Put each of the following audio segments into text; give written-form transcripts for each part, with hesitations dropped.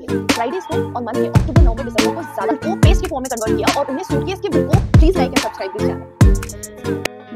Smuggling Fridays को और month के अक्टूबर नवंबर दिसंबर को ज्यादा को पेस्ट के फॉर्म में कन्वर्ट किया और उन्हें सूटकेस के बुक को प्लीज लाइक एंड सब्सक्राइब भी किया।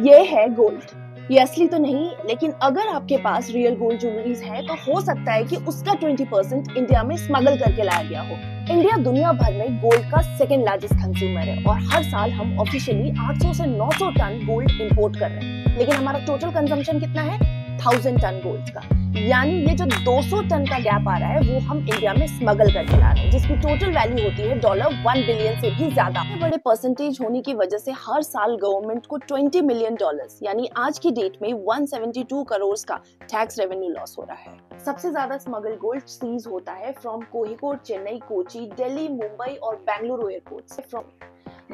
ये है गोल्ड। ये असली तो नहीं, लेकिन अगर आपके पास रियल गोल्ड ज्वेलरीज है तो हो सकता है कि उसका 20% इंडिया में स्मगल करके लाया गया हो। इंडिया दुनिया भर में गोल्ड का सेकंड लार्जेस्ट कंज्यूमर है और हर साल हम ऑफिशियली 800 से 900 टन गोल्ड इंपोर्ट कर रहे हैं, लेकिन हमारा टोटल कंजम्पशन कितना है? 1000 टन गोल्ड का। यानी ये जो 200 टन का गैप आ रहा है वो हम इंडिया में स्मगल करके ला रहे हैं, जिसकी टोटल वैल्यू होती है $1 बिलियन से भी ज्यादा। बड़े परसेंटेज होने की वजह से हर साल गवर्नमेंट को $20 मिलियन यानी आज की डेट में 172 करोड़ का टैक्स रेवेन्यू लॉस हो रहा है। सबसे ज्यादा स्मगल गोल्ड सीज होता है फ्रॉम कोझिकोड, चेन्नई, कोची, दिल्ली, मुंबई और बेंगलुरु एयरपोर्ट से। फ्रॉम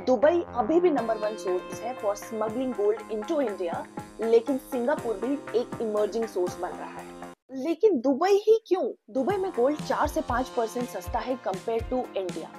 दुबई अभी भी नंबर 1 सोर्स है for smuggling gold into India, लेकिन सिंगापुर भी एक इमर्जिंग सोर्स बन रहा है। लेकिन दुबई ही क्यों? दुबई में गोल्ड 4 से 5% सस्ता है compare to India.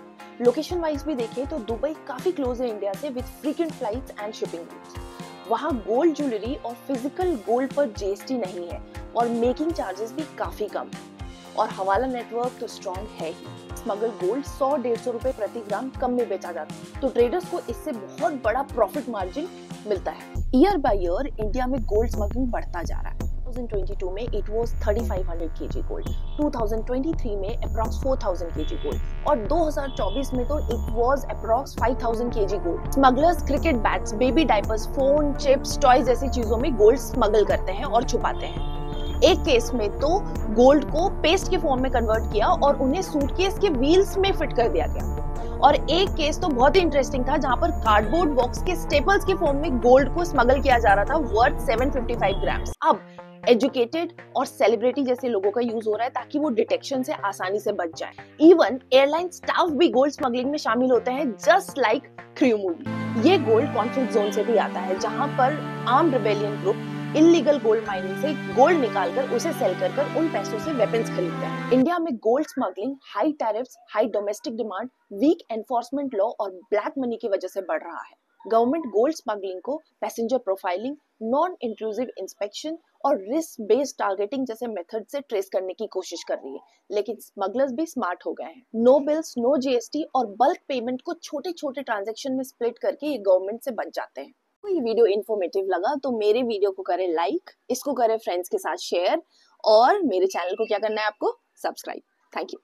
Location wise भी देखें तो दुबई काफी क्लोज है इंडिया से, with frequent flights and shipping routes. वहाँ गोल्ड ज्वेलरी और फिजिकल गोल्ड पर जीएसटी नहीं है और मेकिंग चार्जेस भी काफी कम है, और हवाला नेटवर्क तो स्ट्रॉन्ग है ही। स्मगल गोल्ड 100-150 रुपए प्रति ग्राम कम में बेचा जाता है, तो ट्रेडर्स को इससे बहुत बड़ा प्रॉफिट मार्जिन मिलता है। ईयर बाय ईयर इंडिया में गोल्ड स्मगलिंग बढ़ता जा रहा है। 2022 में इट वाज 3500 केजी गोल्ड, 2023 में अप्रॉक्स 4000 केजी गोल्ड और 2024 में तो it was approx 5000 KG gold. Smugglers cricket bats, baby diapers, phone, chips, toys जैसी चीजों में गोल्ड स्मगल करते हैं और छुपाते हैं। एक केस में तो गोल्ड को पेस्ट के फॉर्म में कन्वर्ट किया और उन्हें सूटकेस के व्हील्स में फिट कर दिया गया। और एक केस तो बहुत ही इंटरेस्टिंग था जहां पर कार्डबोर्ड बॉक्स के स्टेपल्स के फॉर्म में गोल्ड को स्मगल किया जा रहा था, वर्थ 755 ग्राम्स। अब एजुकेटेड और सेलिब्रिटी जैसे लोगों का यूज हो रहा है ताकि वो डिटेक्शन से आसानी से बच जाए। इवन एयरलाइन स्टाफ भी गोल्ड स्मगलिंग में शामिल होते हैं, जस्ट लाइक क्रू मूवी। ये गोल्ड कॉन्फ्लिक्ट जोन से भी आता है, जहां पर armed rebellion group illegal gold mining से गोल्ड निकालकर उसे सेल कर उन पैसों से वेपन्स खरीदते हैं। इंडिया में gold smuggling high tariffs, high domestic demand, weak enforcement law और ब्लैक मनी की वजह से बढ़ रहा है। गवर्नमेंट गोल्ड स्मगलिंग को passenger profiling, non intrusive inspection और रिस्क बेस्ड टारगेटिंग जैसे मेथड से ट्रेस करने की कोशिश कर रही है, लेकिन स्मगलर्स भी स्मार्ट हो गए हैं। नो बिल्स, नो जीएसटी और बल्क पेमेंट को छोटे छोटे ट्रांजैक्शन में स्प्लिट करके ये गवर्नमेंट से बच जाते हैं। तो ये वीडियो इन्फॉर्मेटिव लगा तो मेरे वीडियो को करें लाइक, इसको करें फ्रेंड्स के साथ शेयर, और मेरे चैनल को क्या करना है आपको? सब्सक्राइब। Thank you.